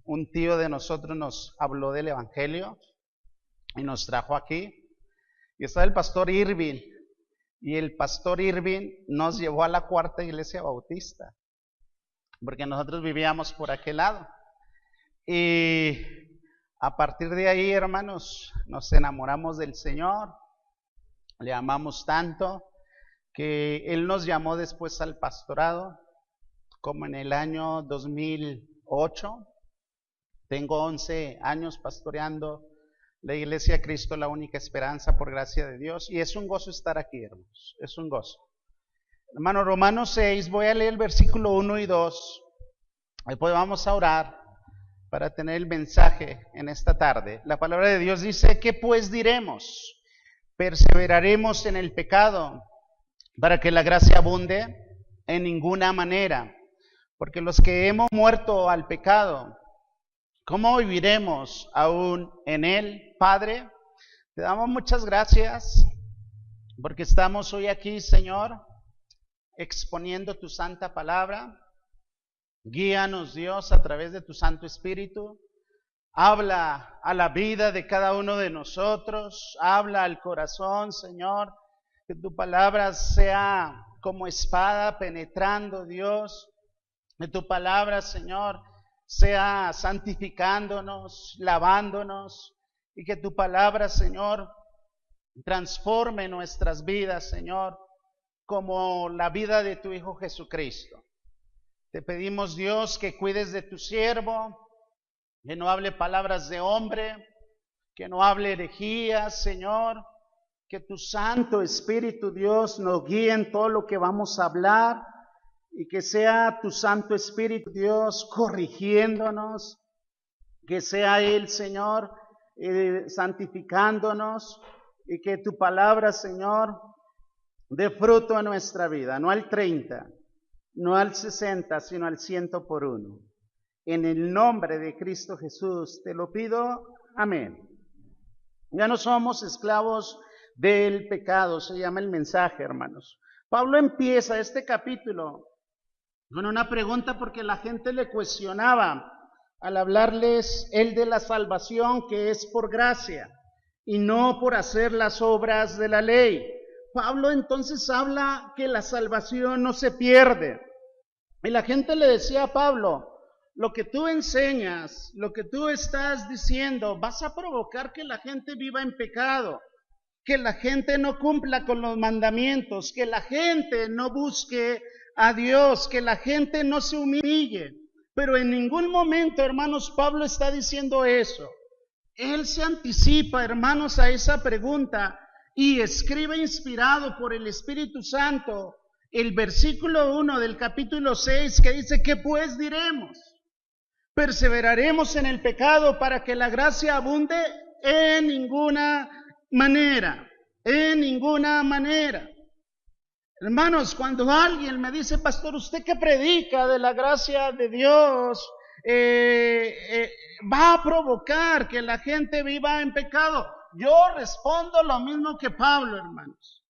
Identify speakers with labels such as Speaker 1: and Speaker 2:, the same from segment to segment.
Speaker 1: un tío de nosotros nos habló del Evangelio y nos trajo aquí. Y estaba el pastor Irving, y el pastor Irving nos llevó a la Cuarta Iglesia Bautista, porque nosotros vivíamos por aquel lado. Y a partir de ahí, hermanos, nos enamoramos del Señor, le amamos tanto que Él nos llamó después al pastorado, como en el año 2008. Tengo 11 años pastoreando la Iglesia Cristo, la única esperanza, por gracia de Dios, y es un gozo estar aquí, hermanos, es un gozo. Hermano, Romanos 6, voy a leer el versículo 1 y 2, después vamos a orar para tener el mensaje en esta tarde. La palabra de Dios dice: ¿qué pues diremos? ¿Perseveraremos en el pecado para que la gracia abunde? En ninguna manera, porque los que hemos muerto al pecado, ¿cómo viviremos aún en él? Padre, te damos muchas gracias porque estamos hoy aquí, Señor, exponiendo tu santa palabra. Guíanos, Dios, a través de tu Santo Espíritu. Habla a la vida de cada uno de nosotros, habla al corazón, Señor, que tu palabra sea como espada penetrando, Dios, que tu palabra, Señor, sea santificándonos, lavándonos, y que tu palabra, Señor, transforme nuestras vidas, Señor, como la vida de tu Hijo Jesucristo. Te pedimos, Dios, que cuides de tu siervo, que no hable palabras de hombre, que no hable herejías, Señor, que tu Santo Espíritu, Dios, nos guíe en todo lo que vamos a hablar, y que sea tu Santo Espíritu, Dios, corrigiéndonos, que sea Él, Señor, santificándonos, y que tu palabra, Señor, dé fruto a nuestra vida, no al 30, no al 60, sino al 100 por uno. En el nombre de Cristo Jesús te lo pido, amén. Ya no somos esclavos del pecado, se llama el mensaje, hermanos. Pablo empieza este capítulo con una pregunta porque la gente le cuestionaba al hablarles él de la salvación, que es por gracia y no por hacer las obras de la ley. Pablo entonces habla que la salvación no se pierde. Y la gente le decía a Pablo: lo que tú enseñas, lo que tú estás diciendo, vas a provocar que la gente viva en pecado, que la gente no cumpla con los mandamientos, que la gente no busque a Dios, que la gente no se humille. Pero en ningún momento, hermanos, Pablo está diciendo eso. Él se anticipa, hermanos, a esa pregunta y escribe, inspirado por el Espíritu Santo, el versículo 1 del capítulo 6, que dice: ¿qué pues diremos? ¿Perseveraremos en el pecado para que la gracia abunde? En ninguna manera, en ninguna manera. Hermanos, cuando alguien me dice: pastor, ¿usted qué predica de la gracia de Dios? Va a provocar que la gente viva en pecado. Yo respondo lo mismo que Pablo, hermanos.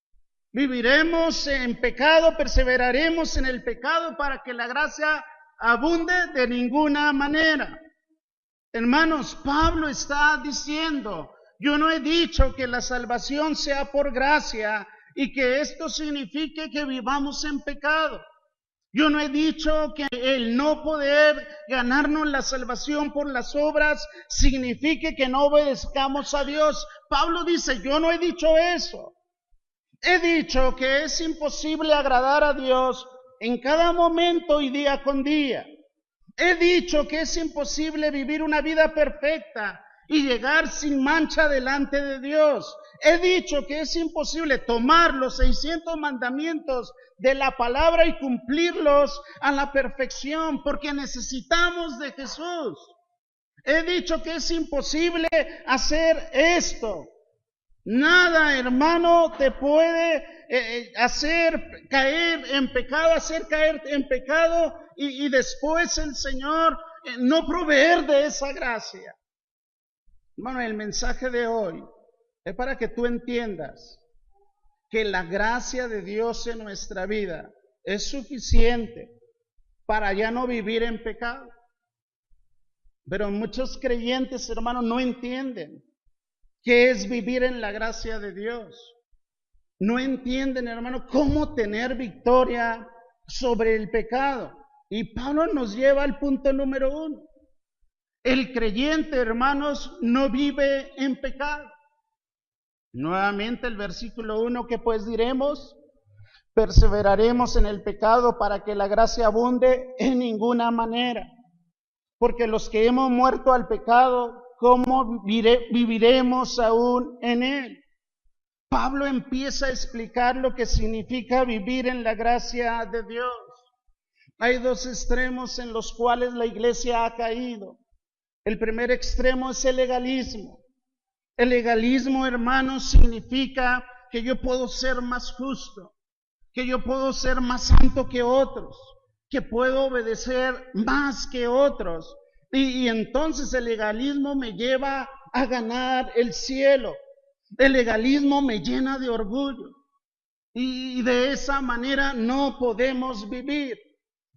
Speaker 1: Viviremos en pecado, perseveraremos en el pecado para que la gracia abunde de ninguna manera. Hermanos, Pablo está diciendo: yo no he dicho que la salvación sea por gracia y que esto signifique que vivamos en pecado. Yo no he dicho que el no poder ganarnos la salvación por las obras signifique que no obedezcamos a Dios. Pablo dice: yo no he dicho eso. He dicho que es imposible agradar a Dios en cada momento y día con día. He dicho que es imposible vivir una vida perfecta y llegar sin mancha delante de Dios. He dicho que es imposible tomar los 600 mandamientos de la palabra y cumplirlos a la perfección, porque necesitamos de Jesús. He dicho que es imposible hacer esto. Nada, hermano, te puede hacer caer en pecado, y después el Señor no proveer de esa gracia. Hermano, el mensaje de hoy es para que tú entiendas que la gracia de Dios en nuestra vida es suficiente para ya no vivir en pecado. Pero muchos creyentes, hermanos, no entienden qué es vivir en la gracia de Dios. No entienden, hermano, cómo tener victoria sobre el pecado. Y Pablo nos lleva al punto número 1. El creyente, hermanos, no vive en pecado. Nuevamente el versículo 1, que pues diremos, perseveraremos en el pecado para que la gracia abunde. En ninguna manera. Porque los que hemos muerto al pecado, ¿cómo viviremos aún en él? Pablo empieza a explicar lo que significa vivir en la gracia de Dios. Hay dos extremos en los cuales la iglesia ha caído. El primer extremo es el legalismo. El legalismo, hermanos, significa que yo puedo ser más justo, que yo puedo ser más santo que otros, que puedo obedecer más que otros. Y entonces el legalismo me lleva a ganar el cielo. El legalismo me llena de orgullo. Y de esa manera no podemos vivir.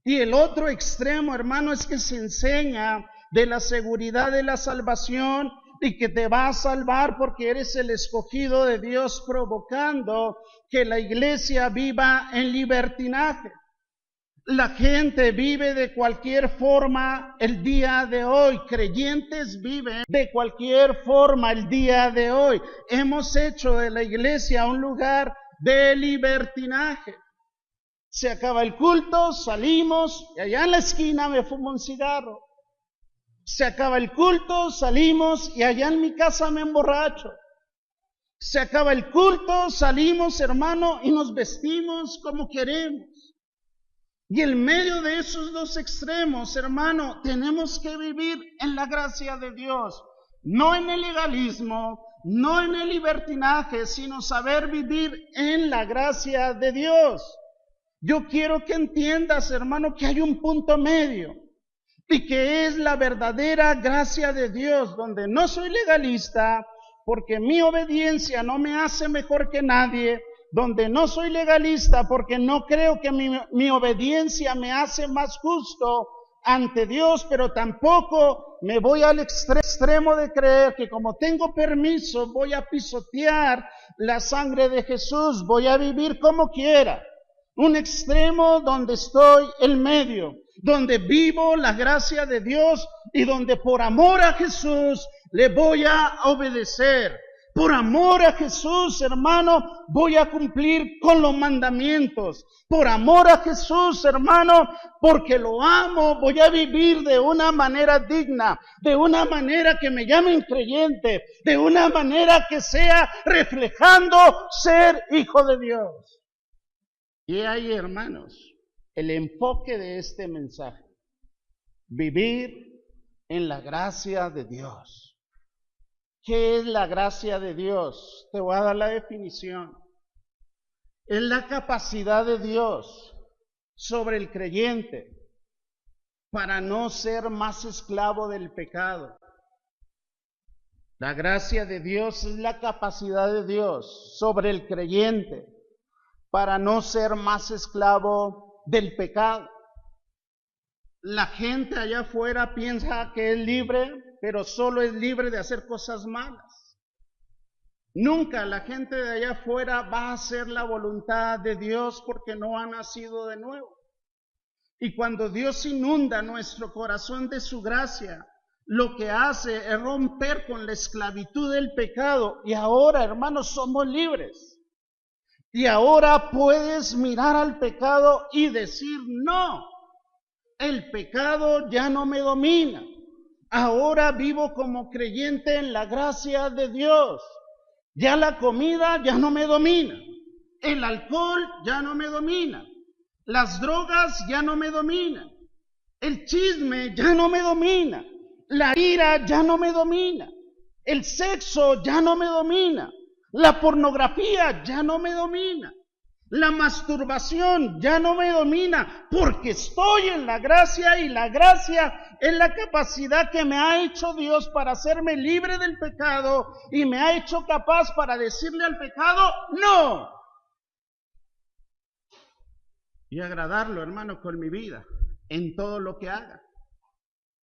Speaker 1: Y el otro extremo, hermano, es que se enseña de la seguridad de la salvación y que te va a salvar porque eres el escogido de Dios, provocando que la iglesia viva en libertinaje. La gente vive de cualquier forma el día de hoy. Creyentes viven de cualquier forma el día de hoy. Hemos hecho de la iglesia un lugar de libertinaje. Se acaba el culto, salimos y allá en la esquina me fumo un cigarro. Se acaba el culto, salimos y allá en mi casa me emborracho. Se acaba el culto, salimos, hermano, y nos vestimos como queremos. Y en medio de esos dos extremos, hermano, tenemos que vivir en la gracia de Dios, no en el legalismo, no en el libertinaje, sino saber vivir en la gracia de Dios. Yo quiero que entiendas, hermano, que hay un punto medio y que es la verdadera gracia de Dios, donde no soy legalista, porque mi obediencia no me hace mejor que nadie, donde no soy legalista porque no creo que mi obediencia me hace más justo ante Dios, pero tampoco me voy al extremo de creer que como tengo permiso voy a pisotear la sangre de Jesús, voy a vivir como quiera. Un extremo donde estoy en medio, donde vivo la gracia de Dios y donde por amor a Jesús le voy a obedecer. Por amor a Jesús, hermano, voy a cumplir con los mandamientos. Por amor a Jesús, hermano, porque lo amo, voy a vivir de una manera digna, de una manera que me llamen creyente, de una manera que sea reflejando ser hijo de Dios. Y ahí, hermanos, el enfoque de este mensaje: vivir en la gracia de Dios. ¿Qué es la gracia de Dios? Te voy a dar la definición. Es la capacidad de Dios sobre el creyente para no ser más esclavo del pecado. La gracia de Dios es la capacidad de Dios sobre el creyente para no ser más esclavo del pecado. La gente allá afuera piensa que es libre, pero solo es libre de hacer cosas malas. Nunca la gente de allá afuera va a hacer la voluntad de Dios porque no ha nacido de nuevo. Y cuando Dios inunda nuestro corazón de su gracia, lo que hace es romper con la esclavitud del pecado. Y ahora, hermanos, somos libres. Y ahora puedes mirar al pecado y decir: no, el pecado ya no me domina. Ahora vivo como creyente en la gracia de Dios. Ya la comida ya no me domina. El alcohol ya no me domina. Las drogas ya no me dominan. El chisme ya no me domina. La ira ya no me domina. El sexo ya no me domina. La pornografía ya no me domina. La masturbación ya no me domina, porque estoy en la gracia, y la gracia es la capacidad que me ha hecho Dios para hacerme libre del pecado y me ha hecho capaz para decirle al pecado no, y agradarlo, hermano, con mi vida en todo lo que haga.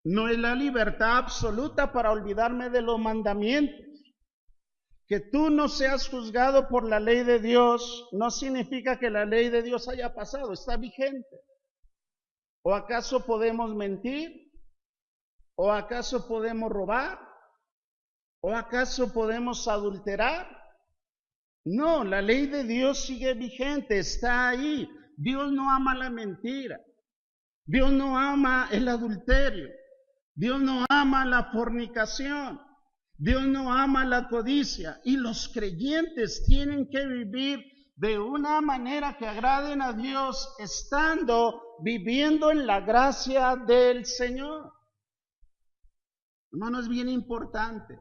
Speaker 1: No es la libertad absoluta para olvidarme de los mandamientos. Que tú no seas juzgado por la ley de Dios no significa que la ley de Dios haya pasado, está vigente. ¿O acaso podemos mentir? ¿O acaso podemos robar? ¿O acaso podemos adulterar? No, la ley de Dios sigue vigente, está ahí. Dios no ama la mentira. Dios no ama el adulterio. Dios no ama la fornicación. Dios no ama la codicia. Y los creyentes tienen que vivir de una manera que agraden a Dios, viviendo en la gracia del Señor. Hermano, es bien importante.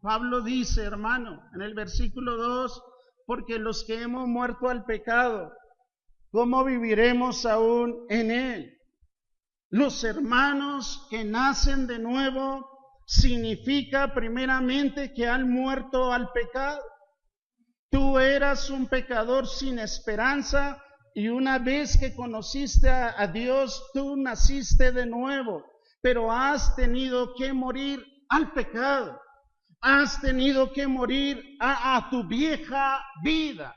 Speaker 1: Pablo dice, hermano, en el versículo 2, porque los que hemos muerto al pecado, ¿cómo viviremos aún en él? Los hermanos que nacen de nuevo significa primeramente que han muerto al pecado. Tú eras un pecador sin esperanza y una vez que conociste a Dios, tú naciste de nuevo, pero has tenido que morir al pecado. Has tenido que morir a tu vieja vida,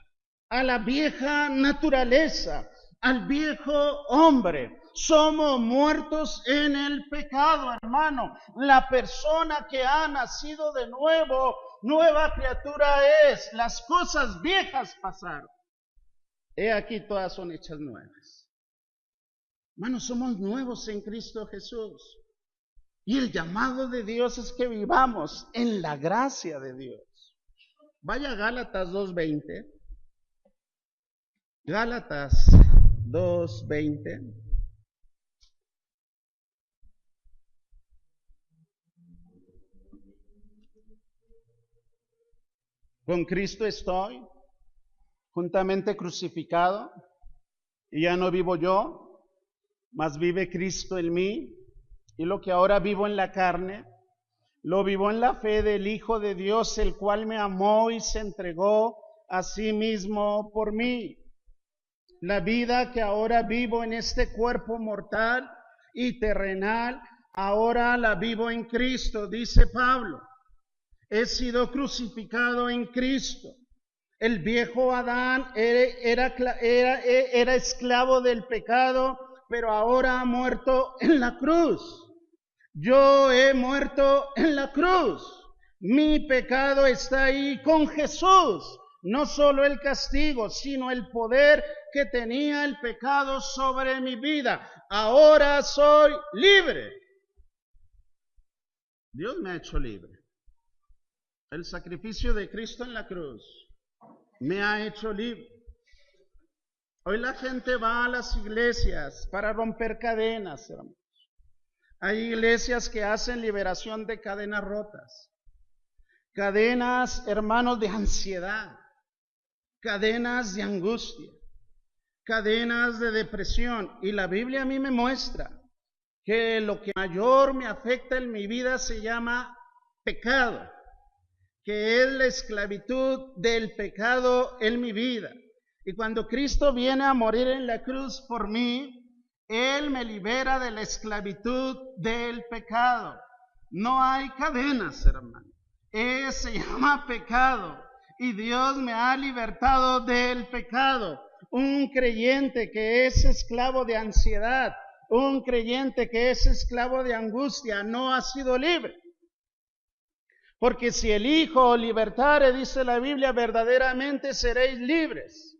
Speaker 1: a la vieja naturaleza, al viejo hombre. Somos muertos en el pecado, hermano. La persona que ha nacido de nuevo, nueva criatura es. Las cosas viejas pasaron. He aquí todas son hechas nuevas. Hermano, somos nuevos en Cristo Jesús. Y el llamado de Dios es que vivamos en la gracia de Dios. Vaya a Gálatas 2:20. Gálatas 2:20. Con Cristo estoy, juntamente crucificado, y ya no vivo yo, mas vive Cristo en mí, y lo que ahora vivo en la carne, lo vivo en la fe del Hijo de Dios, el cual me amó y se entregó a sí mismo por mí. La vida que ahora vivo en este cuerpo mortal y terrenal, ahora la vivo en Cristo, dice Pablo. He sido crucificado en Cristo. El viejo Adán era esclavo del pecado, pero ahora ha muerto en la cruz. Yo he muerto en la cruz. Mi pecado está ahí con Jesús. No solo el castigo, sino el poder que tenía el pecado sobre mi vida. Ahora soy libre. Dios me ha hecho libre. El sacrificio de Cristo en la cruz me ha hecho libre. Hoy la gente va a las iglesias para romper cadenas, hermanos. Hay iglesias que hacen liberación de cadenas rotas. Cadenas, hermanos, de ansiedad. Cadenas de angustia. Cadenas de depresión. Y la Biblia a mí me muestra que lo que mayor me afecta en mi vida se llama pecado, que es la esclavitud del pecado en mi vida. Y cuando Cristo viene a morir en la cruz por mí, Él me libera de la esclavitud del pecado. No hay cadenas, hermano. Se llama pecado. Y Dios me ha libertado del pecado. Un creyente que es esclavo de ansiedad, un creyente que es esclavo de angustia, no ha sido libre. Porque si el Hijo libertare, dice la Biblia, verdaderamente seréis libres.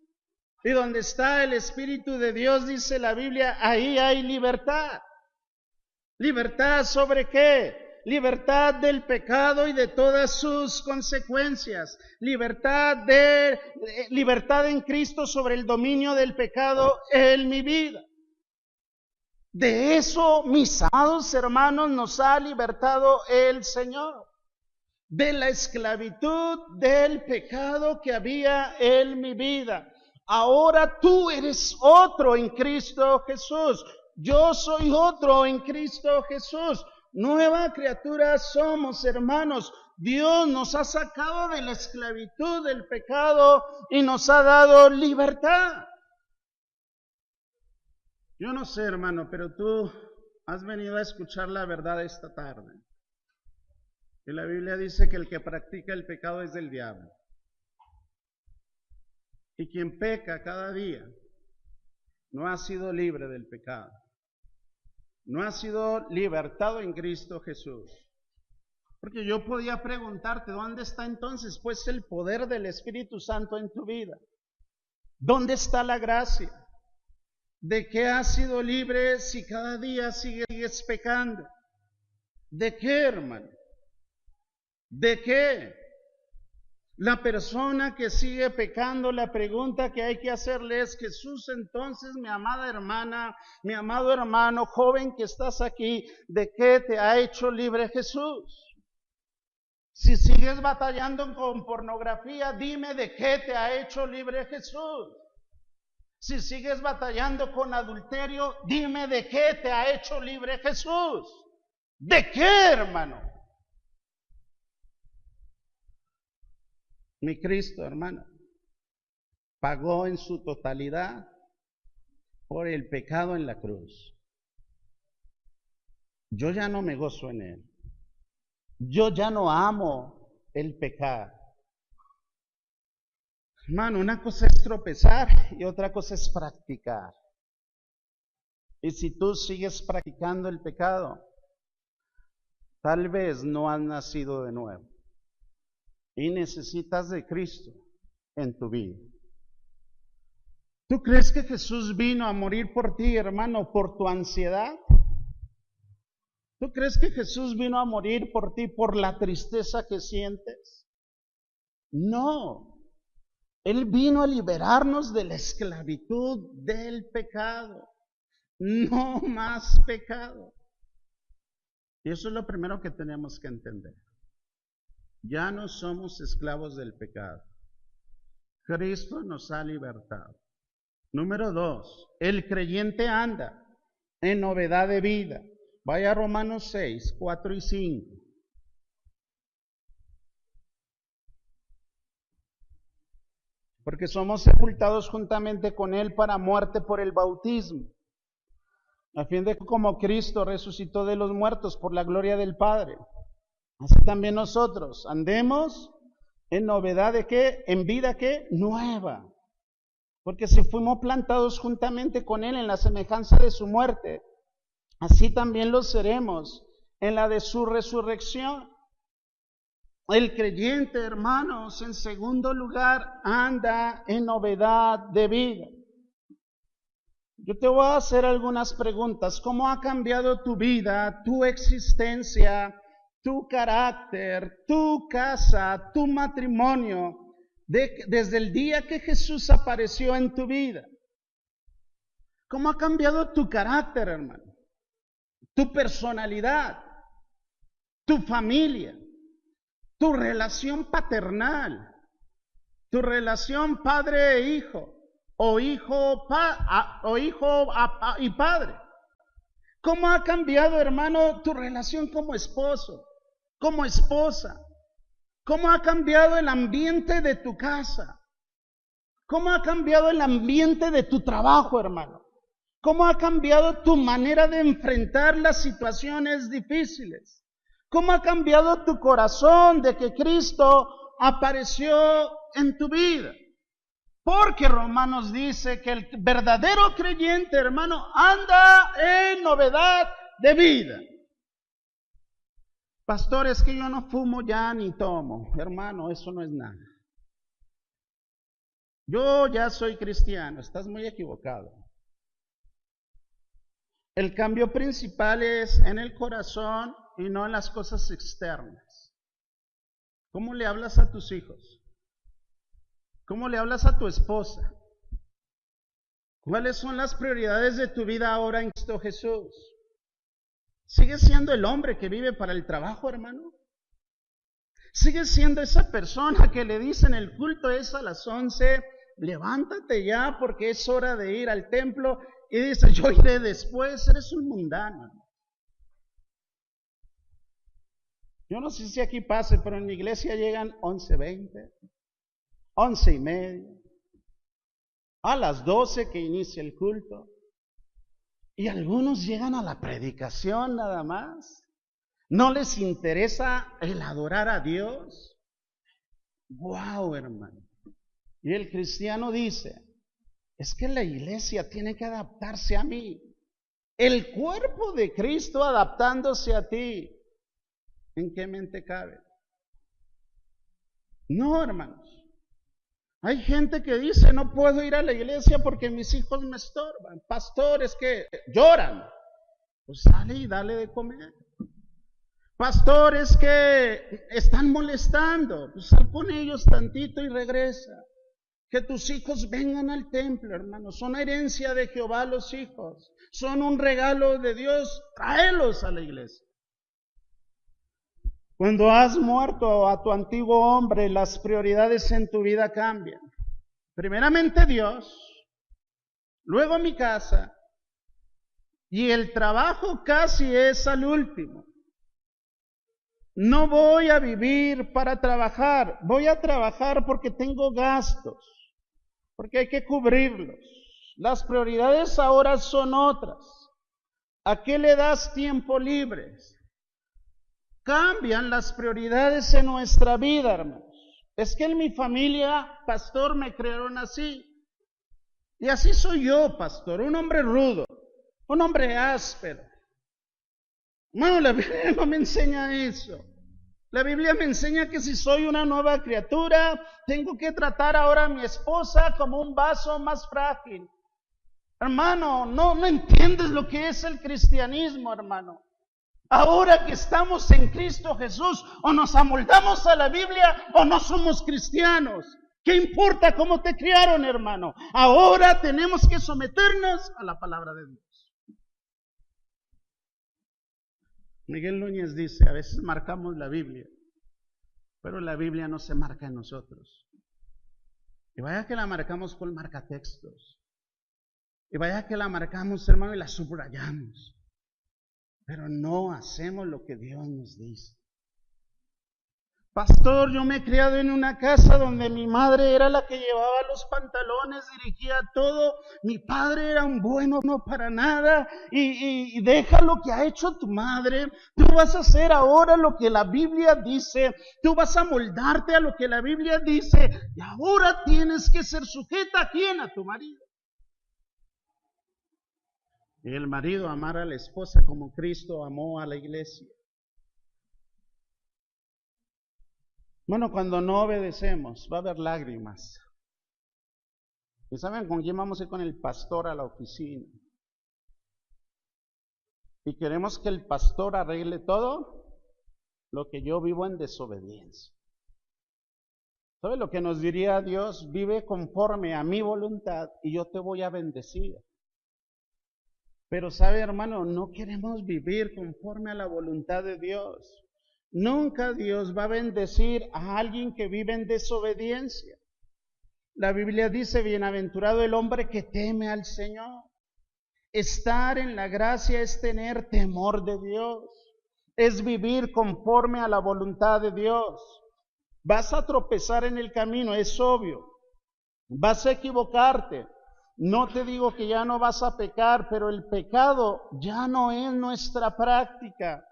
Speaker 1: Y donde está el Espíritu de Dios, dice la Biblia, ahí hay libertad. ¿Libertad sobre qué? Libertad del pecado y de todas sus consecuencias. Libertad en Cristo sobre el dominio del pecado en mi vida. De eso, mis amados hermanos, nos ha libertado el Señor. De la esclavitud del pecado que había en mi vida. Ahora tú eres otro en Cristo Jesús. Yo soy otro en Cristo Jesús. Nueva criatura somos, hermanos. Dios nos ha sacado de la esclavitud del pecado y nos ha dado libertad. Yo no sé, hermano, pero tú has venido a escuchar la verdad esta tarde. Y la Biblia dice que el que practica el pecado es del diablo. Y quien peca cada día no ha sido libre del pecado. No ha sido libertado en Cristo Jesús. Porque yo podía preguntarte, ¿dónde está entonces pues el poder del Espíritu Santo en tu vida? ¿Dónde está la gracia? ¿De qué has sido libre si cada día sigues pecando? ¿De qué, hermano? ¿De qué? La persona que sigue pecando, la pregunta que hay que hacerle es: Jesús, entonces, mi amada hermana, mi amado hermano, joven que estás aquí, ¿de qué te ha hecho libre Jesús? Si sigues batallando con pornografía, dime de qué te ha hecho libre Jesús. Si sigues batallando con adulterio, dime de qué te ha hecho libre Jesús. ¿De qué, hermano? Mi Cristo, hermano, pagó en su totalidad por el pecado en la cruz. Yo ya no me gozo en él. Yo ya no amo el pecado. Hermano, una cosa es tropezar y otra cosa es practicar. Y si tú sigues practicando el pecado, tal vez no has nacido de nuevo. Y necesitas de Cristo en tu vida. ¿Tú crees que Jesús vino a morir por ti, hermano, por tu ansiedad? ¿Tú crees que Jesús vino a morir por ti por la tristeza que sientes? No. Él vino a liberarnos de la esclavitud del pecado. No más pecado. Y eso es lo primero que tenemos que entender. Ya no somos esclavos del pecado. Cristo nos ha libertado. Número 2, el creyente anda en novedad de vida. Vaya a Romanos 6, 4 y 5. Porque somos sepultados juntamente con Él para muerte por el bautismo, a fin de que como Cristo resucitó de los muertos por la gloria del Padre, así también nosotros andemos en novedad de ¿qué? En vida ¿qué? Nueva. Porque si fuimos plantados juntamente con Él en la semejanza de su muerte, así también lo seremos en la de su resurrección. El creyente, hermanos, en segundo lugar, anda en novedad de vida. Yo te voy a hacer algunas preguntas. ¿Cómo ha cambiado tu vida, tu existencia, tu carácter, tu casa, tu matrimonio, desde el día que Jesús apareció en tu vida? ¿Cómo ha cambiado tu carácter, hermano? Tu personalidad, tu familia, tu relación paternal, tu relación padre e hijo, o hijo y padre. ¿Cómo ha cambiado, hermano, tu relación como esposo, como esposa? ¿Cómo ha cambiado el ambiente de tu casa? ¿Cómo ha cambiado el ambiente de tu trabajo, hermano? ¿Cómo ha cambiado tu manera de enfrentar las situaciones difíciles? ¿Cómo ha cambiado tu corazón de que Cristo apareció en tu vida? Porque Romanos dice que el verdadero creyente, hermano, anda en novedad de vida. Pastor, es que yo no fumo ya ni tomo. Hermano, eso no es nada. Yo ya soy cristiano. Estás muy equivocado. El cambio principal es en el corazón y no en las cosas externas. ¿Cómo le hablas a tus hijos? ¿Cómo le hablas a tu esposa? ¿Cuáles son las prioridades de tu vida ahora en Cristo Jesús? ¿Sigues siendo el hombre que vive para el trabajo, hermano? ¿Sigues siendo esa persona que le dice en el culto es a las 11, levántate ya porque es hora de ir al templo? Y dice, yo iré después. Eres un mundano. Yo no sé si aquí pase, pero en mi iglesia llegan 11:20, 11:30, a las 12 que inicia el culto. Y algunos llegan a la predicación nada más. ¿No les interesa el adorar a Dios? ¡Wow, hermano! Y el cristiano dice, es que la iglesia tiene que adaptarse a mí. El cuerpo de Cristo adaptándose a ti. ¿En qué mente cabe? No, hermanos. Hay gente que dice, no puedo ir a la iglesia porque mis hijos me estorban. Pastores que lloran. Pues sale y dale de comer. Pastores que están molestando. Pues sal con ellos tantito y regresa. Que tus hijos vengan al templo, hermanos. Son herencia de Jehová los hijos. Son un regalo de Dios. Tráelos a la iglesia. Cuando has muerto a tu antiguo hombre, las prioridades en tu vida cambian. Primeramente Dios, luego mi casa, y el trabajo casi es al último. No voy a vivir para trabajar, voy a trabajar porque tengo gastos, porque hay que cubrirlos. Las prioridades ahora son otras. ¿A qué le das tiempo libre? Cambian las prioridades en nuestra vida, hermanos. Es que en mi familia, pastor, me crearon así. Y así soy yo, pastor, un hombre rudo, un hombre áspero. Hermano, la Biblia no me enseña eso. La Biblia me enseña que si soy una nueva criatura, tengo que tratar ahora a mi esposa como un vaso más frágil. Hermano, no entiendes lo que es el cristianismo, hermano. Ahora que estamos en Cristo Jesús, o nos amoldamos a la Biblia o no somos cristianos. ¿Qué importa cómo te criaron, hermano? Ahora tenemos que someternos a la palabra de Dios. Miguel Núñez dice, a veces marcamos la Biblia, pero la Biblia no se marca en nosotros. Y vaya que la marcamos con marcatextos. Y vaya que la marcamos, hermano, y la subrayamos. Pero no hacemos lo que Dios nos dice. Pastor, yo me he criado en una casa donde mi madre era la que llevaba los pantalones, dirigía todo. Mi padre era un bueno no para nada. Y deja lo que ha hecho tu madre. Tú vas a hacer ahora lo que la Biblia dice. Tú vas a moldarte a lo que la Biblia dice. Y ahora tienes que ser sujeta ¿a quién? A tu marido. Y el marido amar a la esposa como Cristo amó a la iglesia. Bueno, cuando no obedecemos, va a haber lágrimas. ¿Y saben con quién vamos a ir? Con el pastor a la oficina. Y queremos que el pastor arregle todo lo que yo vivo en desobediencia. ¿Sabe lo que nos diría Dios? Vive conforme a mi voluntad y yo te voy a bendecir. Pero sabe, hermano, no queremos vivir conforme a la voluntad de Dios. Nunca Dios va a bendecir a alguien que vive en desobediencia. La Biblia dice, bienaventurado el hombre que teme al Señor. Estar en la gracia es tener temor de Dios. Es vivir conforme a la voluntad de Dios. Vas a tropezar en el camino, es obvio. Vas a equivocarte. No te digo que ya no vas a pecar, pero el pecado ya no es nuestra práctica.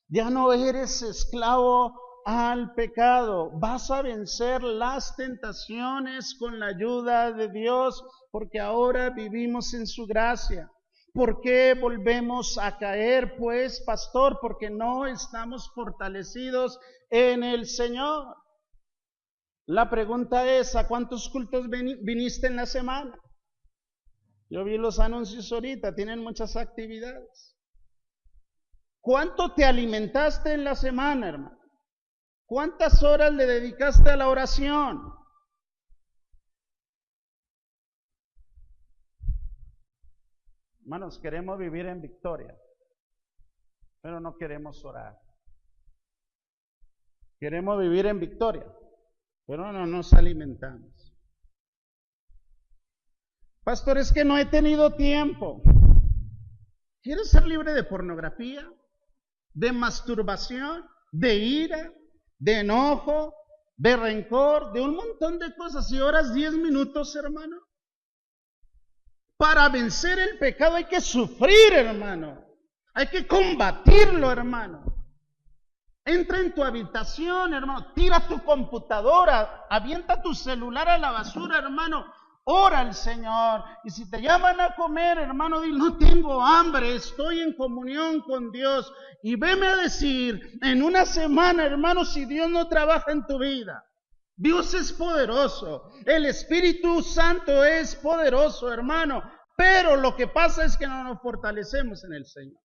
Speaker 1: Ya no eres esclavo al pecado. Vas a vencer las tentaciones con la ayuda de Dios, porque ahora vivimos en su gracia. ¿Por qué volvemos a caer, pues, pastor? Porque no estamos fortalecidos en el Señor. La pregunta es, ¿a cuántos cultos viniste en la semana? Yo vi los anuncios ahorita, tienen muchas actividades. ¿Cuánto te alimentaste en la semana, hermano? ¿Cuántas horas le dedicaste a la oración? Hermanos, queremos vivir en victoria, pero no queremos orar. Queremos vivir en victoria, pero no nos alimentamos. Pastor, es que no he tenido tiempo. ¿Quieres ser libre de pornografía, de masturbación, de ira, de enojo, de rencor, de un montón de cosas? Y oras 10 minutos, hermano. Para vencer el pecado hay que sufrir, hermano. Hay que combatirlo, hermano. Entra en tu habitación, hermano. Tira tu computadora. Avienta tu celular a la basura, hermano. Ora al Señor. Y si te llaman a comer, hermano, di, no tengo hambre, estoy en comunión con Dios. Y veme a decir, en una semana, hermano, si Dios no trabaja en tu vida. Dios es poderoso. El Espíritu Santo es poderoso, hermano. Pero lo que pasa es que no nos fortalecemos en el Señor.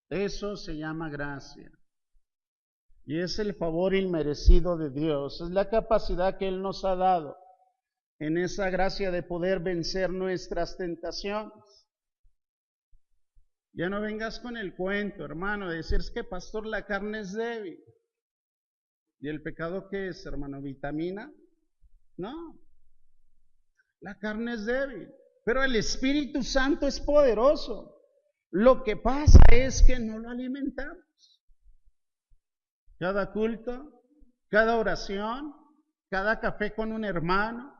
Speaker 1: Eso se llama gracia. Y es el favor inmerecido de Dios. Es la capacidad que Él nos ha dado en esa gracia de poder vencer nuestras tentaciones. Ya no vengas con el cuento, hermano, de decir, es que pastor, la carne es débil. ¿Y el pecado qué es, hermano? ¿Vitamina? No. La carne es débil, pero el Espíritu Santo es poderoso. Lo que pasa es que no lo alimentamos. Cada culto, cada oración, cada café con un hermano,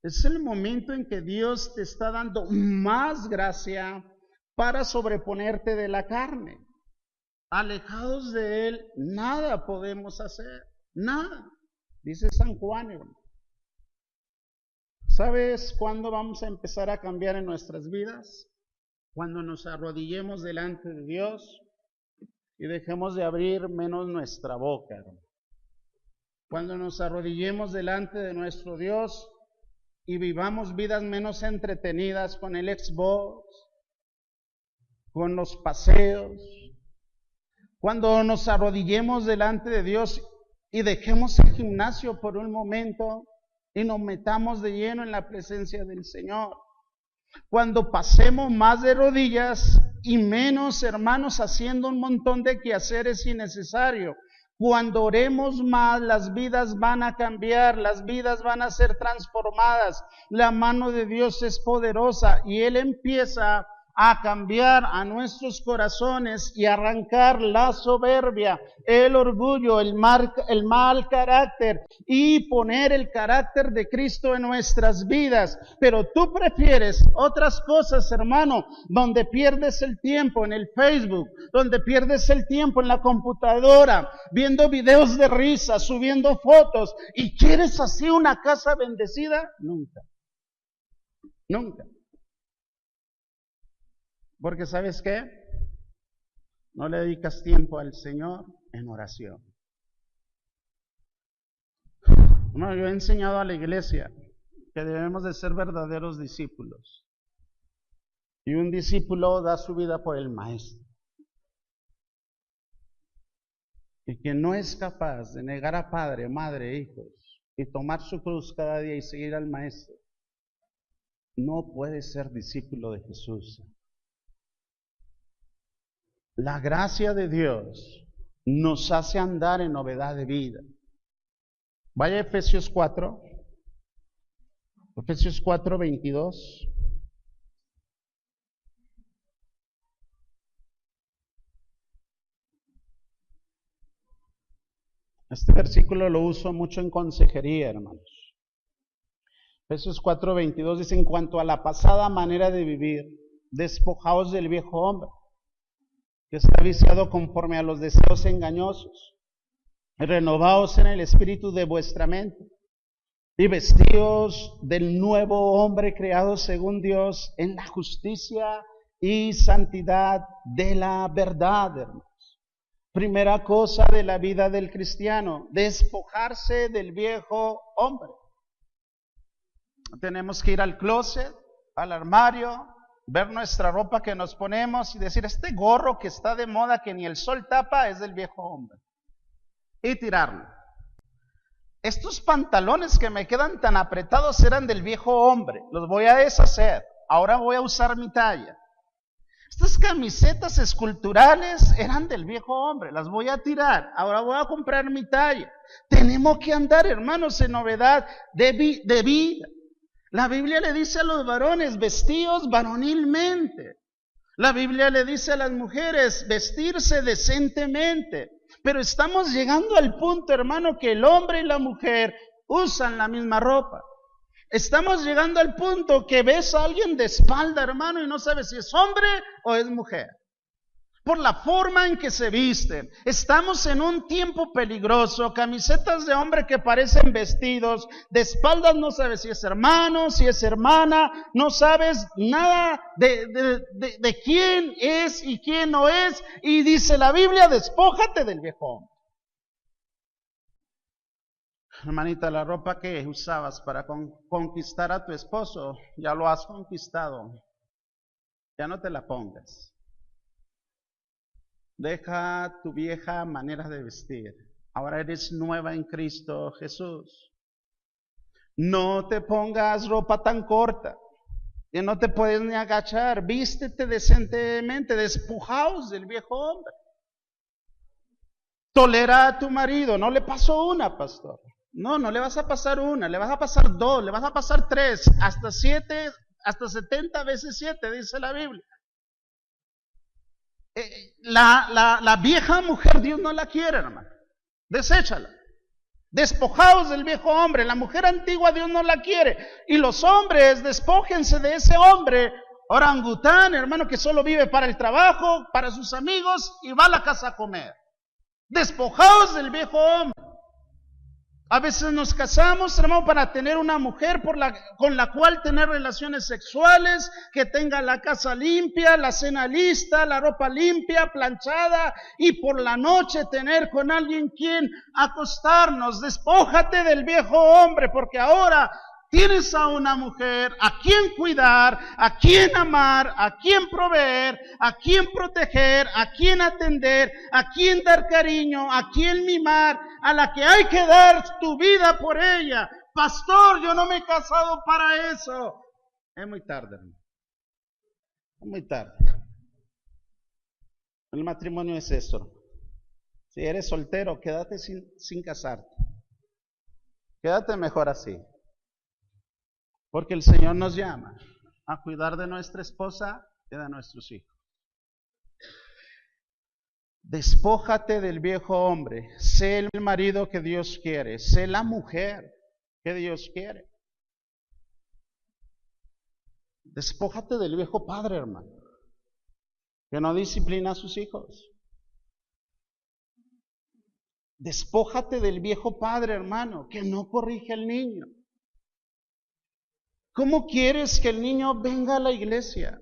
Speaker 1: es el momento en que Dios te está dando más gracia para sobreponerte de la carne. Alejados de Él, nada podemos hacer, nada, dice San Juan, hermano. ¿Sabes cuándo vamos a empezar a cambiar en nuestras vidas? Cuando nos arrodillemos delante de Dios y dejemos de abrir menos nuestra boca, hermano. Cuando nos arrodillemos delante de nuestro Dios y vivamos vidas menos entretenidas con el Xbox, con los paseos. Cuando nos arrodillemos delante de Dios y dejemos el gimnasio por un momento y nos metamos de lleno en la presencia del Señor. Cuando pasemos más de rodillas y menos, hermanos, haciendo un montón de quehaceres innecesarios. Cuando oremos más, las vidas van a cambiar, las vidas van a ser transformadas. La mano de Dios es poderosa y Él empieza a cambiar a nuestros corazones y arrancar la soberbia, el orgullo, el mal carácter y poner el carácter de Cristo en nuestras vidas. Pero tú prefieres otras cosas, hermano, donde pierdes el tiempo en el Facebook, donde pierdes el tiempo en la computadora, viendo videos de risa, subiendo fotos, y quieres así una casa bendecida. Nunca. Porque ¿sabes qué? No le dedicas tiempo al Señor en oración. Bueno, yo he enseñado a la iglesia que debemos de ser verdaderos discípulos. Y un discípulo da su vida por el maestro. Y quien no es capaz de negar a padre, madre, hijos y tomar su cruz cada día y seguir al maestro, no puede ser discípulo de Jesús. La gracia de Dios nos hace andar en novedad de vida. Vaya a Efesios 4, 22. Este versículo lo uso mucho en consejería, hermanos. Efesios 4, 22 dice, en cuanto a la pasada manera de vivir, despojaos del viejo hombre, que está viciado conforme a los deseos engañosos. Renovaos en el espíritu de vuestra mente y vestíos del nuevo hombre creado según Dios en la justicia y santidad de la verdad, hermanos. Primera cosa de la vida del cristiano, despojarse del viejo hombre. Tenemos que ir al closet, al armario, ver nuestra ropa que nos ponemos y decir, este gorro que está de moda que ni el sol tapa es del viejo hombre, y tirarlo. Estos pantalones que me quedan tan apretados eran del viejo hombre, los voy a deshacer, ahora voy a usar mi talla. Estas camisetas esculturales eran del viejo hombre, las voy a tirar, ahora voy a comprar mi talla. Tenemos que andar, hermanos, en novedad de vida. La Biblia le dice a los varones, vestíos varonilmente. La Biblia le dice a las mujeres, vestirse decentemente. Pero estamos llegando al punto, hermano, que el hombre y la mujer usan la misma ropa. Estamos llegando al punto que ves a alguien de espalda, hermano, y no sabes si es hombre o es mujer, por la forma en que se visten. Estamos en un tiempo peligroso, camisetas de hombre que parecen vestidos, de espaldas no sabes si es hermano, si es hermana, no sabes nada de quién es y quién no es, y dice la Biblia, despójate del viejo hombre. Hermanita, la ropa que usabas para conquistar a tu esposo, ya lo has conquistado, ya no te la pongas. Deja tu vieja manera de vestir. Ahora eres nueva en Cristo Jesús. No te pongas ropa tan corta, que no te puedes ni agachar. Vístete decentemente, despojaos del viejo hombre. Tolera a tu marido. No le pasó una, pastor. No le vas a pasar una, le vas a pasar dos, le vas a pasar tres, hasta 7, hasta 70 veces 7, dice la Biblia. La vieja mujer Dios no la quiere, hermano. Deséchala. Despojaos del viejo hombre. La mujer antigua Dios no la quiere. Y los hombres, despójense de ese hombre orangután, hermano, que solo vive para el trabajo, para sus amigos y va a la casa a comer. Despojaos del viejo hombre. A veces nos casamos, hermano, para tener una mujer con la cual tener relaciones sexuales, que tenga la casa limpia, la cena lista, la ropa limpia, planchada, y por la noche tener con alguien quien acostarnos. Despójate del viejo hombre, porque ahora tienes a una mujer a quien cuidar, a quien amar, a quien proveer, a quien proteger, a quien atender, a quien dar cariño, a quien mimar, a la que hay que dar tu vida por ella. Pastor, yo no me he casado para eso. Es muy tarde, hermano. Es muy tarde. El matrimonio es eso. Si eres soltero, quédate sin casarte. Quédate mejor así. Porque el Señor nos llama a cuidar de nuestra esposa y de nuestros hijos. Despójate del viejo hombre. Sé el marido que Dios quiere. Sé la mujer que Dios quiere. Despójate del viejo padre, hermano, que no disciplina a sus hijos. Despójate del viejo padre, hermano, que no corrige al niño. ¿Cómo quieres que el niño venga a la iglesia?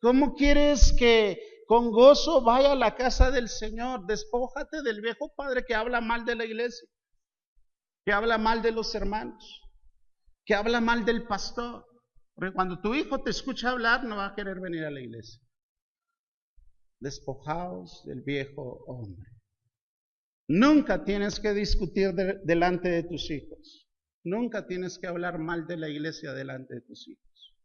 Speaker 1: ¿Cómo quieres que con gozo vaya a la casa del Señor? Despójate del viejo padre que habla mal de la iglesia, que habla mal de los hermanos, que habla mal del pastor. Porque cuando tu hijo te escucha hablar, no va a querer venir a la iglesia. Despojaos del viejo hombre. Nunca tienes que discutir delante de tus hijos. Nunca tienes que hablar mal de la iglesia delante de tus hijos.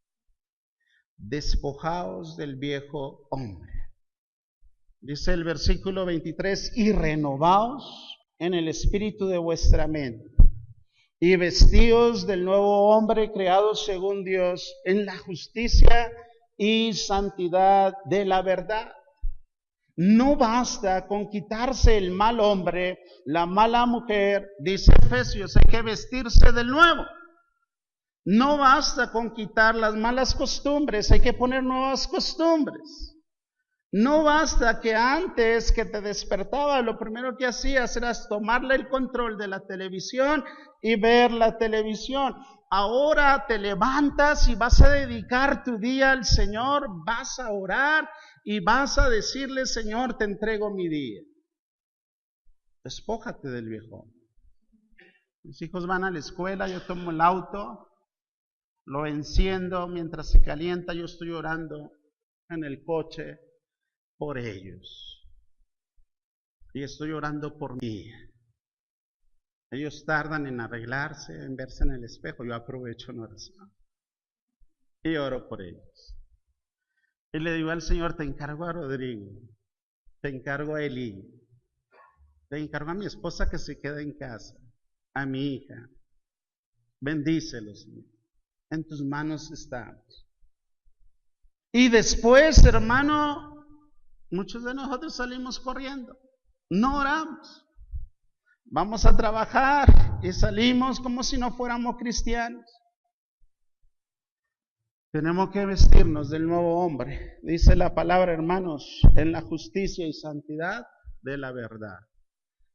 Speaker 1: Despojaos del viejo hombre. Dice el versículo 23, y renovaos en el espíritu de vuestra mente, y vestíos del nuevo hombre creado según Dios en la justicia y santidad de la verdad. No basta con quitarse el mal hombre, la mala mujer, dice Efesios, hay que vestirse del nuevo. No basta con quitar las malas costumbres, hay que poner nuevas costumbres. No basta que antes que te despertaba, lo primero que hacías era tomarle el control de la televisión y ver la televisión. Ahora te levantas y vas a dedicar tu día al Señor, vas a orar y vas a decirle, Señor, te entrego mi día. Despójate del viejo. Mis hijos van a la escuela, yo tomo el auto, lo enciendo, mientras se calienta yo estoy orando en el coche por ellos. Y estoy orando por mí. Ellos tardan en arreglarse, en verse en el espejo. Yo aprovecho en oración y oro por ellos. Y le digo al Señor, te encargo a Rodrigo, te encargo a Eli, te encargo a mi esposa que se queda en casa, a mi hija. Bendícelos, Señor. En tus manos estamos. Y después, hermano, muchos de nosotros salimos corriendo. No oramos. Vamos a trabajar y salimos como si no fuéramos cristianos. Tenemos que vestirnos del nuevo hombre. Dice la palabra, hermanos, en la justicia y santidad de la verdad.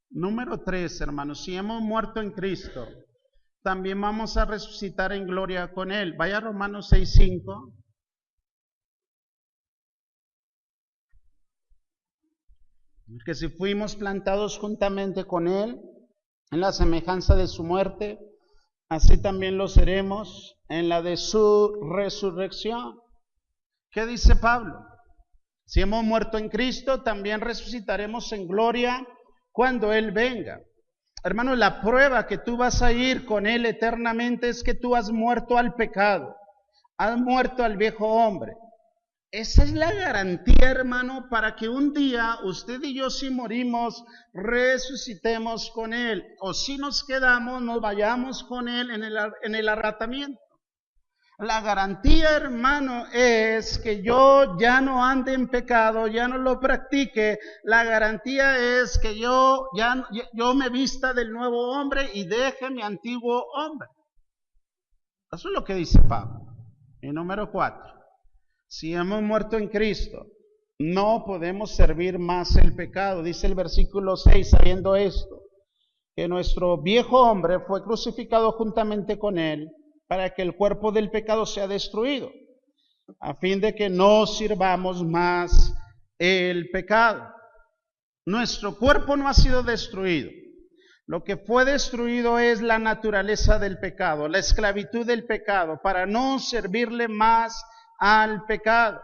Speaker 1: Número 3, hermanos, si hemos muerto en Cristo, también vamos a resucitar en gloria con Él. Vaya a Romanos 6:5. Que si fuimos plantados juntamente con Él en la semejanza de su muerte, así también lo seremos en la de su resurrección. ¿Qué dice Pablo? Si hemos muerto en Cristo, también resucitaremos en gloria cuando Él venga. Hermano, la prueba que tú vas a ir con Él eternamente es que tú has muerto al pecado, has muerto al viejo hombre. Esa es la garantía, hermano, para que un día usted y yo, si morimos, resucitemos con Él. O si nos quedamos, nos vayamos con Él en el arrebatamiento. La garantía, hermano, es que yo ya no ande en pecado, ya no lo practique. La garantía es que yo me vista del nuevo hombre y deje mi antiguo hombre. Eso es lo que dice Pablo. Y número 4. Si hemos muerto en Cristo, no podemos servir más el pecado. Dice el versículo 6, sabiendo esto, que nuestro viejo hombre fue crucificado juntamente con Él, para que el cuerpo del pecado sea destruido, a fin de que no sirvamos más el pecado. Nuestro cuerpo no ha sido destruido. Lo que fue destruido es la naturaleza del pecado, la esclavitud del pecado, para no servirle más al pecado.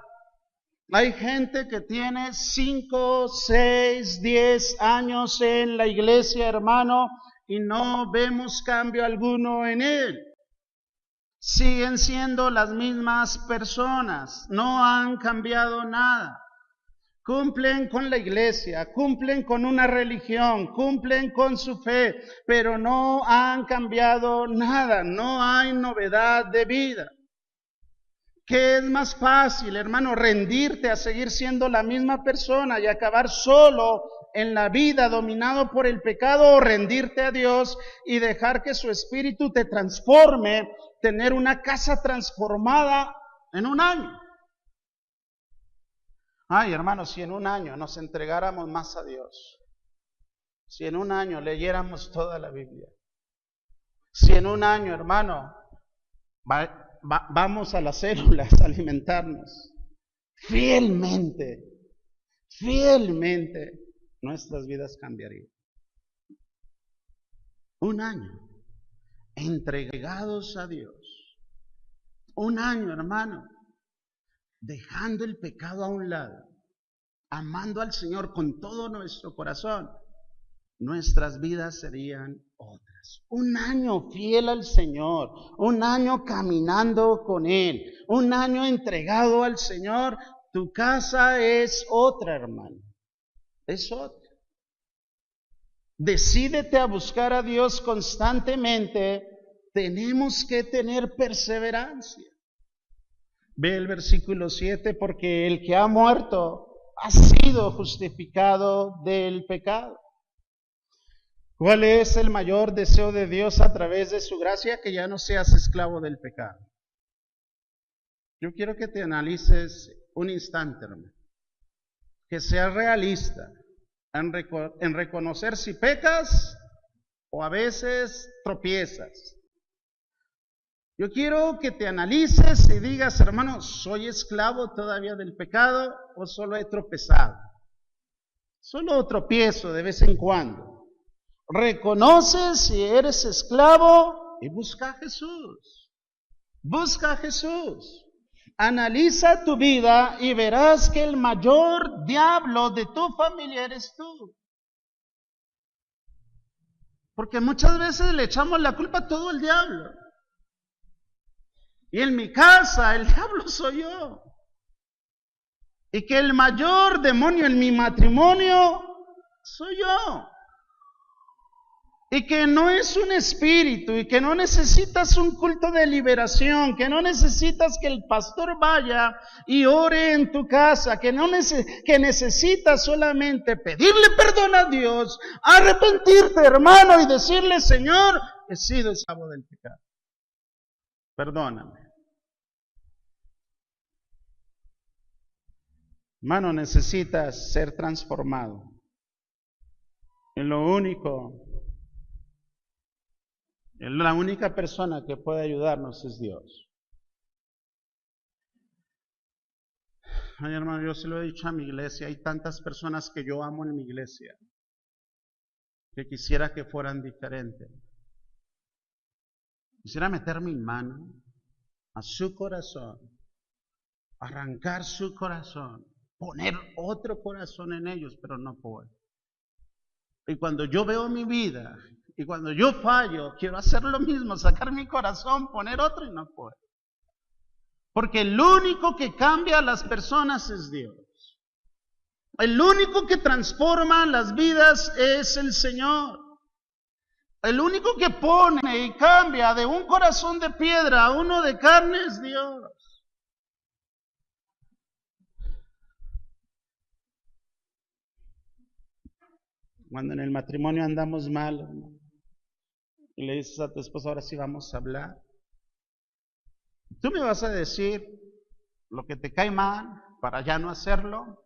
Speaker 1: Hay gente que tiene 5, 6, 10 años en la iglesia, hermano, y no vemos cambio alguno en él. Siguen siendo las mismas personas, no han cambiado nada. Cumplen con la iglesia, cumplen con una religión, cumplen con su fe, pero no han cambiado nada, no hay novedad de vida. ¿Qué es más fácil, hermano, rendirte a seguir siendo la misma persona y acabar solo en la vida dominado por el pecado, o rendirte a Dios y dejar que su espíritu te transforme, tener una casa transformada en un año? Ay, hermano, si en un año nos entregáramos más a Dios, si en un año leyéramos toda la Biblia, si en un año, hermano, vamos a las células a alimentarnos fielmente, nuestras vidas cambiarían. Un año entregados a Dios, un año, hermano, dejando el pecado a un lado, amando al Señor con todo nuestro corazón, nuestras vidas serían otras. Un año fiel al Señor, un año caminando con Él, un año entregado al Señor, tu casa es otra, hermano, es otra. Decídete a buscar a Dios constantemente. Tenemos que tener perseverancia. Ve el versículo 7, porque el que ha muerto ha sido justificado del pecado. ¿Cuál es el mayor deseo de Dios a través de su gracia? Que ya no seas esclavo del pecado. Yo quiero que te analices un instante, hermano. Que seas realista en reconocer si pecas o a veces tropiezas. Yo quiero que te analices y digas, hermano, ¿soy esclavo todavía del pecado o solo he tropezado? Solo tropiezo de vez en cuando. Reconoce si eres esclavo y busca a Jesús. Busca a Jesús. Analiza tu vida y verás que el mayor diablo de tu familia eres tú. Porque muchas veces le echamos la culpa a todo el diablo. Y en mi casa el diablo soy yo. Y que el mayor demonio en mi matrimonio soy yo. y que no es un espíritu, y que no necesitas un culto de liberación, que no necesitas que el pastor vaya y ore en tu casa, que necesitas solamente pedirle perdón a Dios, arrepentirte, hermano, y decirle: Señor, he sido esclavo del pecado, perdóname. Hermano, necesitas ser transformado. Y la única persona que puede ayudarnos es Dios. Ay, hermano, yo se lo he dicho a mi iglesia, hay tantas personas que yo amo en mi iglesia, que quisiera que fueran diferentes. Quisiera meter mi mano a su corazón, arrancar su corazón, poner otro corazón en ellos, pero no puedo. Y cuando yo veo mi vida, y cuando yo fallo, quiero hacer lo mismo, sacar mi corazón, poner otro, y no puedo. Porque el único que cambia a las personas es Dios. El único que transforma las vidas es el Señor. El único que pone y cambia de un corazón de piedra a uno de carne es Dios. Cuando en el matrimonio andamos mal, ¿no? Y le dices a tu esposa: ahora sí vamos a hablar. Tú me vas a decir lo que te cae mal para ya no hacerlo,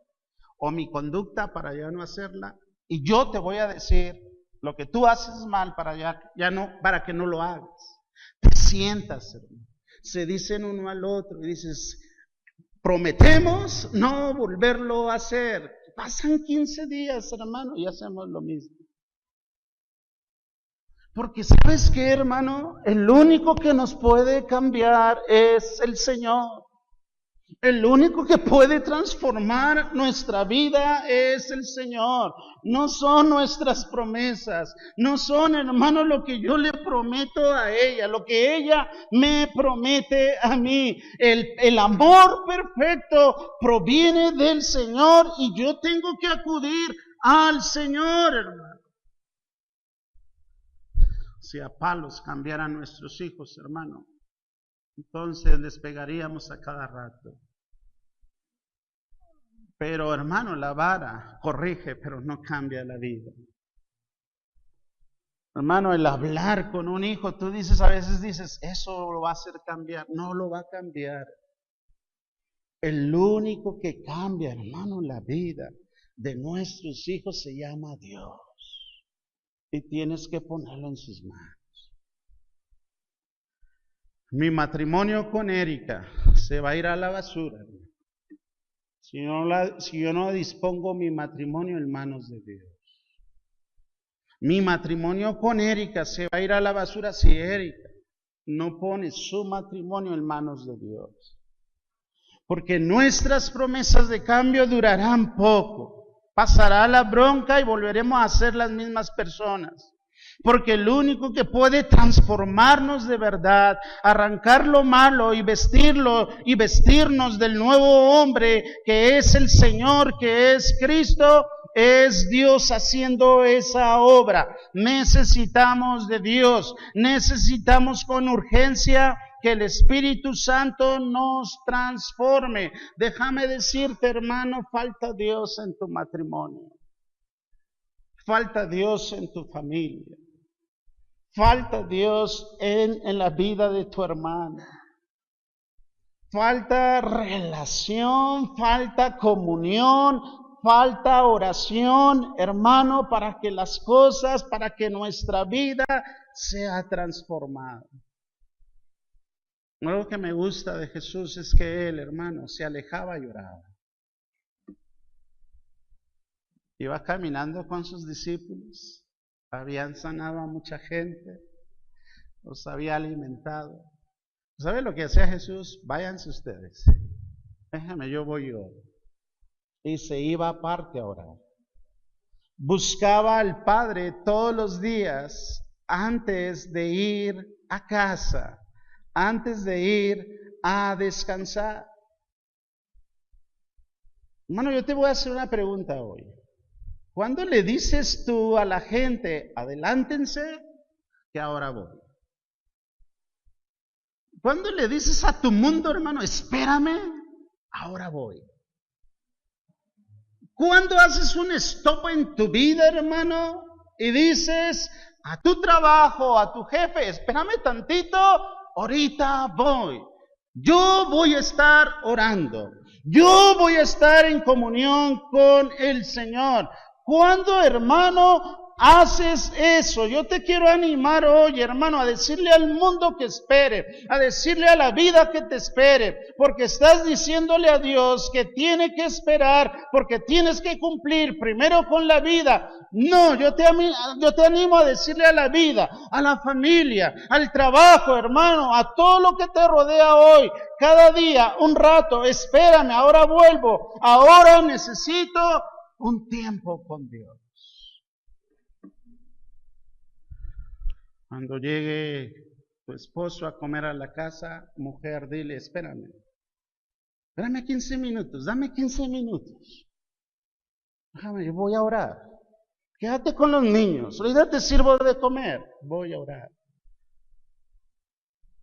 Speaker 1: o mi conducta para ya no hacerla, y yo te voy a decir lo que tú haces mal para que no lo hagas. Te sientas, hermano. Se dicen uno al otro y dices: prometemos no volverlo a hacer. Pasan 15 días, hermano, y hacemos lo mismo. Porque ¿sabes qué, hermano? El único que nos puede cambiar es el Señor. El único que puede transformar nuestra vida es el Señor. No son nuestras promesas, no son, hermano, lo que yo le prometo a ella, lo que ella me promete a mí. El amor perfecto proviene del Señor y yo tengo que acudir al Señor, hermano. Si a palos cambiaran nuestros hijos, hermano, entonces les pegaríamos a cada rato. Pero, hermano, la vara corrige, pero no cambia la vida. Hermano, el hablar con un hijo, a veces dices, eso lo va a hacer cambiar. No lo va a cambiar. El único que cambia, hermano, la vida de nuestros hijos se llama Dios. Y tienes que ponerlo en sus manos. Mi matrimonio con Erika se va a ir a la basura. Si yo no dispongo mi matrimonio en manos de Dios. Mi matrimonio con Erika se va a ir a la basura si Erika no pone su matrimonio en manos de Dios. Porque nuestras promesas de cambio durarán poco. Pasará la bronca y volveremos a ser las mismas personas. Porque el único que puede transformarnos de verdad, arrancar lo malo y vestirnos del nuevo hombre que es el Señor, que es Cristo, es Dios haciendo esa obra. Necesitamos de Dios, necesitamos con urgencia que el Espíritu Santo nos transforme. Déjame decirte, hermano, falta Dios en tu matrimonio. Falta Dios en tu familia. Falta Dios en la vida de tu hermano. Falta relación, falta comunión, falta oración, hermano, para que nuestra vida sea transformada. Algo que me gusta de Jesús es que Él, hermano, se alejaba y oraba. Iba caminando con sus discípulos, habían sanado a mucha gente, los había alimentado. ¿Sabe lo que hacía Jesús? Váyanse ustedes, déjame, yo voy yo. Y se iba aparte a orar. Buscaba al Padre todos los días antes de ir a casa, antes de ir a descansar. Hermano, yo te voy a hacer una pregunta hoy. ¿Cuándo le dices tú a la gente, adelántense, que ahora voy? ¿Cuándo le dices a tu mundo, hermano, espérame, ahora voy? ¿Cuándo haces un stop en tu vida, hermano, y dices a tu trabajo, a tu jefe, espérame tantito, ahorita voy? Yo voy a estar orando. Yo voy a estar en comunión con el Señor. ¿Cuándo, hermano, haces eso? Yo te quiero animar hoy, hermano, a decirle al mundo que espere, a decirle a la vida que te espere, porque estás diciéndole a Dios que tiene que esperar, porque tienes que cumplir primero con la vida. No, yo te animo a decirle a la vida, a la familia, al trabajo, hermano, a todo lo que te rodea hoy, cada día, un rato, espérame, ahora vuelvo, ahora necesito un tiempo con Dios. Cuando llegue tu esposo a comer a la casa, mujer, dile, espérame 15 minutos, dame 15 minutos. Déjame, yo voy a orar. Quédate con los niños, ahorita te sirvo de comer, voy a orar.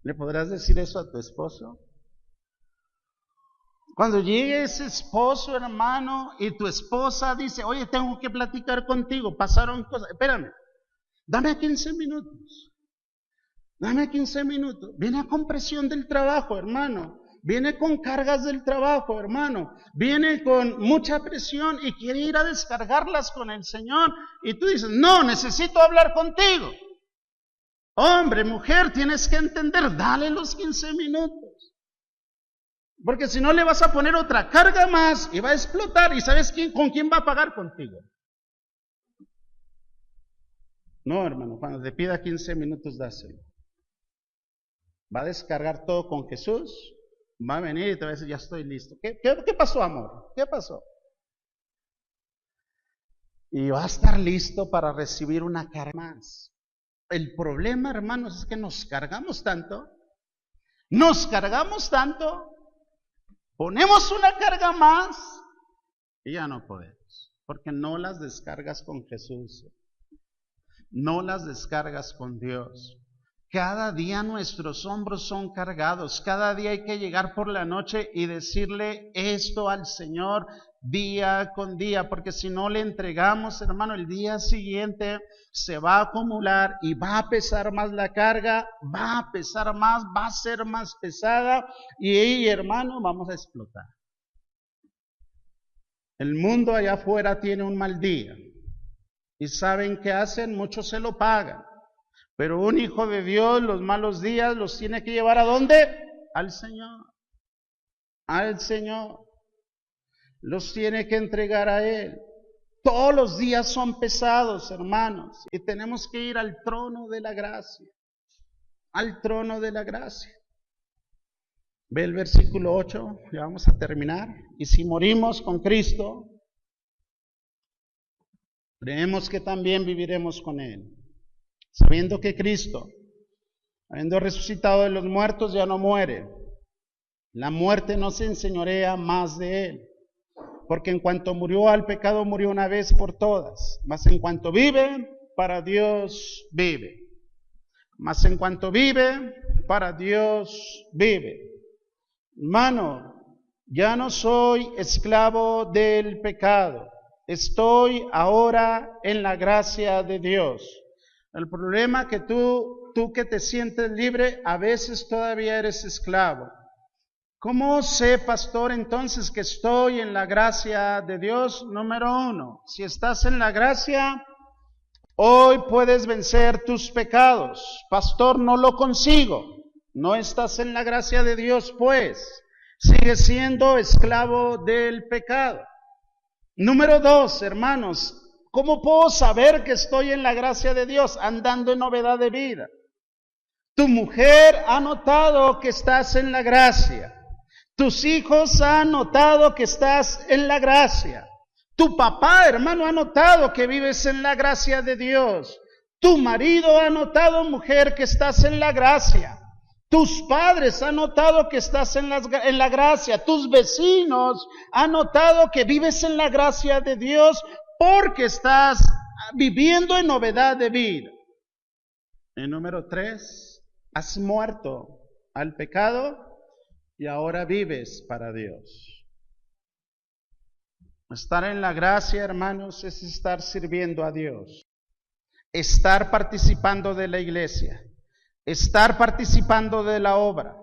Speaker 1: ¿Le podrás decir eso a tu esposo? Cuando llegue ese esposo, hermano, y tu esposa dice, oye, tengo que platicar contigo, pasaron cosas, espérame, dame 15 minutos, dame 15 minutos. Viene con presión del trabajo, hermano, viene con cargas del trabajo, hermano, viene con mucha presión y quiere ir a descargarlas con el Señor, y tú dices, no, necesito hablar contigo. Hombre, mujer, tienes que entender, dale los 15 minutos. Porque si no le vas a poner otra carga más y va a explotar. ¿Y sabes con quién va a pagar? Contigo. No, hermano, cuando te pida 15 minutos, dáselo. Va a descargar todo con Jesús. Va a venir y te va a decir, ya estoy listo. ¿Qué pasó, amor? ¿Qué pasó? Y va a estar listo para recibir una carga más. El problema, hermanos, es que nos cargamos tanto. Ponemos una carga más y ya no podemos, porque no las descargas con Jesús, no las descargas con Dios. Cada día nuestros hombros son cargados, cada día hay que llegar por la noche y decirle esto al Señor día con día, porque si no le entregamos, hermano, el día siguiente se va a acumular y va a pesar más la carga, va a pesar más, va a ser más pesada y hermano, vamos a explotar. El mundo allá afuera tiene un mal día y ¿saben qué hacen? Muchos se lo pagan, pero un hijo de Dios los malos días los tiene que llevar ¿a dónde? Al Señor, los tiene que entregar a Él. Todos los días son pesados, hermanos, y tenemos que ir al trono de la gracia, al trono de la gracia. Ve el versículo 8, ya vamos a terminar. Y si morimos con Cristo, creemos que también viviremos con Él, sabiendo que Cristo, habiendo resucitado de los muertos, ya no muere. La muerte no se enseñorea más de Él. Porque en cuanto murió al pecado, murió una vez por todas. Mas en cuanto vive, para Dios vive. Mas en cuanto vive, para Dios vive. Hermano, ya no soy esclavo del pecado. Estoy ahora en la gracia de Dios. El problema que tú que te sientes libre, a veces todavía eres esclavo. ¿Cómo sé, pastor, entonces que estoy en la gracia de Dios? Número 1, si estás en la gracia, hoy puedes vencer tus pecados. Pastor, no lo consigo. No estás en la gracia de Dios, pues. Sigues siendo esclavo del pecado. Número 2, hermanos, ¿cómo puedo saber que estoy en la gracia de Dios? Andando en novedad de vida. Tu mujer ha notado que estás en la gracia. Tus hijos han notado que estás en la gracia. Tu papá, hermano, ha notado que vives en la gracia de Dios. Tu marido ha notado, mujer, que estás en la gracia. Tus padres han notado que estás en la gracia. Tus vecinos han notado que vives en la gracia de Dios. porque estás viviendo en novedad de vida. Y número 3, has muerto al pecado y ahora vives para Dios. Estar en la gracia, hermanos, es estar sirviendo a Dios, estar participando de la iglesia, estar participando de la obra,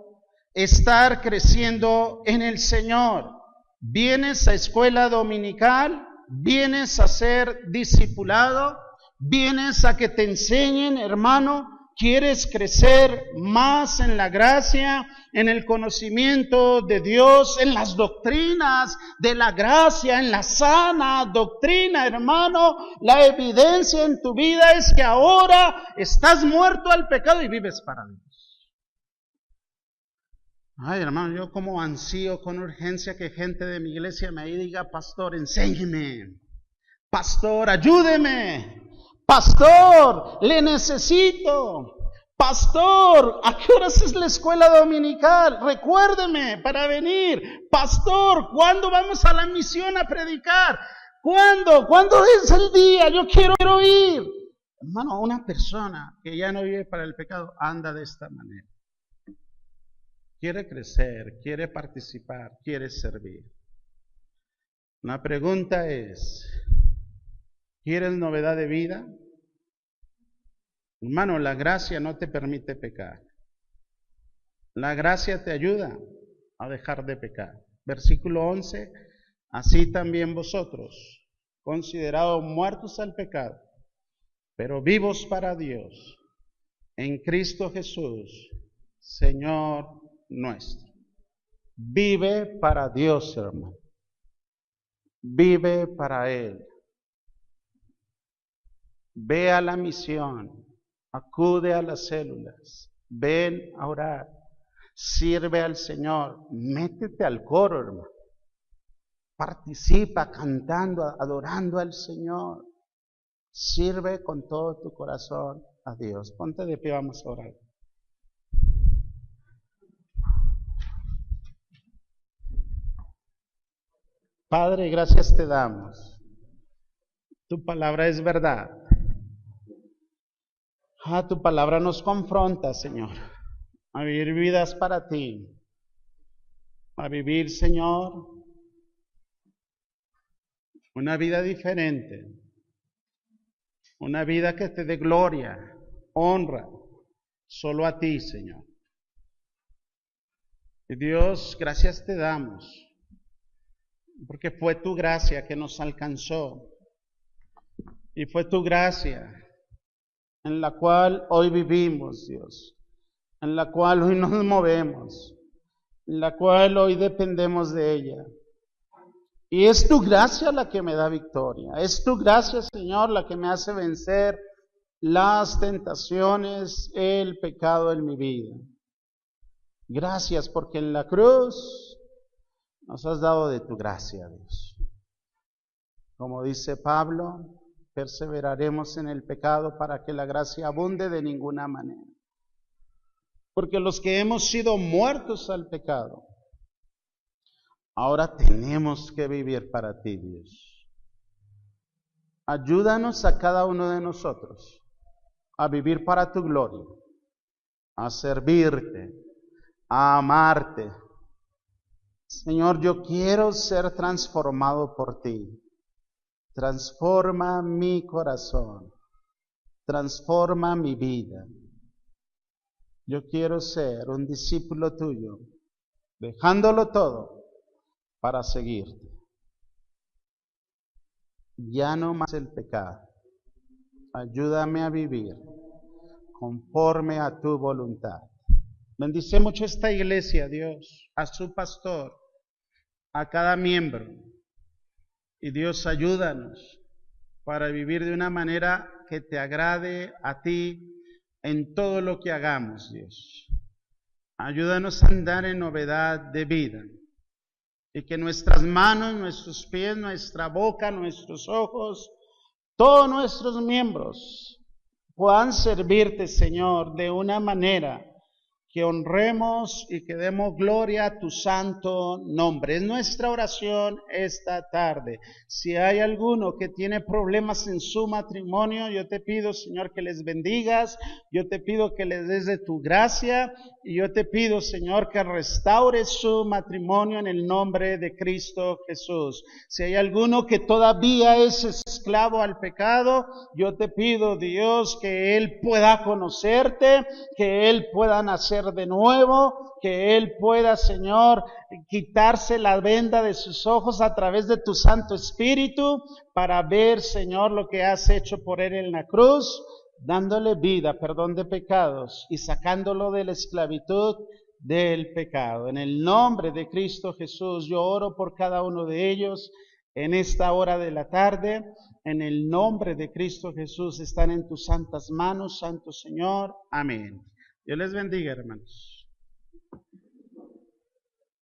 Speaker 1: estar creciendo en el Señor. Vienes a escuela dominical, vienes a ser discipulado, vienes a que te enseñen, hermano. ¿Quieres crecer más en la gracia, en el conocimiento de Dios, en las doctrinas de la gracia, en la sana doctrina, hermano? La evidencia en tu vida es que ahora estás muerto al pecado y vives para Dios. Ay, hermano, yo como ansío con urgencia que gente de mi iglesia me diga: pastor, enséñeme. Pastor, ayúdeme. Pastor, le necesito. Pastor, ¿a qué horas es la escuela dominical? Recuérdeme para venir. Pastor, ¿cuándo vamos a la misión a predicar? ¿Cuándo? ¿Cuándo es el día? Yo quiero ir. Hermano, una persona que ya no vive para el pecado anda de esta manera. Quiere crecer, quiere participar, quiere servir. La pregunta es: ¿quieres novedad de vida? Hermano, la gracia no te permite pecar. La gracia te ayuda a dejar de pecar. Versículo 11, así también vosotros, considerados muertos al pecado, pero vivos para Dios, en Cristo Jesús, Señor nuestro. Vive para Dios, hermano. Vive para Él. Ve a la misión. Acude a las células, ven a orar, sirve al Señor, métete al coro, hermano. Participa cantando, adorando al Señor. Sirve con todo tu corazón a Dios. Ponte de pie, vamos a orar. Padre, gracias te damos. Tu palabra es verdad. Tu palabra nos confronta, Señor, a vivir vidas para ti, a vivir, Señor, una vida diferente, una vida que te dé gloria, honra, solo a ti, Señor. Y Dios, gracias te damos, porque fue tu gracia que nos alcanzó, y fue tu gracia en la cual hoy vivimos, Dios, en la cual hoy nos movemos, en la cual hoy dependemos de ella. Y es tu gracia la que me da victoria, es tu gracia, Señor, la que me hace vencer las tentaciones, el pecado en mi vida. Gracias porque en la cruz nos has dado de tu gracia, Dios. Como dice Pablo, perseveraremos en el pecado para que la gracia abunde de ninguna manera. Porque los que hemos sido muertos al pecado, ahora tenemos que vivir para ti, Dios. Ayúdanos a cada uno de nosotros a vivir para tu gloria, a servirte, a amarte. Señor, yo quiero ser transformado por ti. Transforma mi corazón, transforma mi vida. Yo quiero ser un discípulo tuyo, dejándolo todo para seguirte. Ya no más el pecado. Ayúdame a vivir conforme a tu voluntad. Bendice mucho esta iglesia, Dios, a su pastor, a cada miembro. Y Dios, ayúdanos para vivir de una manera que te agrade a ti en todo lo que hagamos, Dios. Ayúdanos a andar en novedad de vida y que nuestras manos, nuestros pies, nuestra boca, nuestros ojos, todos nuestros miembros puedan servirte, Señor, de una manera que honremos y que demos gloria a tu santo nombre. Es nuestra oración esta tarde. Si hay alguno que tiene problemas en su matrimonio, yo te pido, Señor, que les bendigas, yo te pido que les des de tu gracia, y yo te pido, Señor, que restaures su matrimonio en el nombre de Cristo Jesús. Si hay alguno que todavía es esclavo al pecado, yo te pido, Dios, que él pueda conocerte, que él pueda nacer de nuevo, que él pueda, Señor, quitarse la venda de sus ojos a través de tu Santo Espíritu para ver, Señor, lo que has hecho por él en la cruz, dándole vida, perdón de pecados y sacándolo de la esclavitud del pecado. En el nombre de Cristo Jesús, yo oro por cada uno de ellos en esta hora de la tarde. En el nombre de Cristo Jesús, están en tus santas manos, Santo Señor. Amén. Dios les bendiga, hermanos.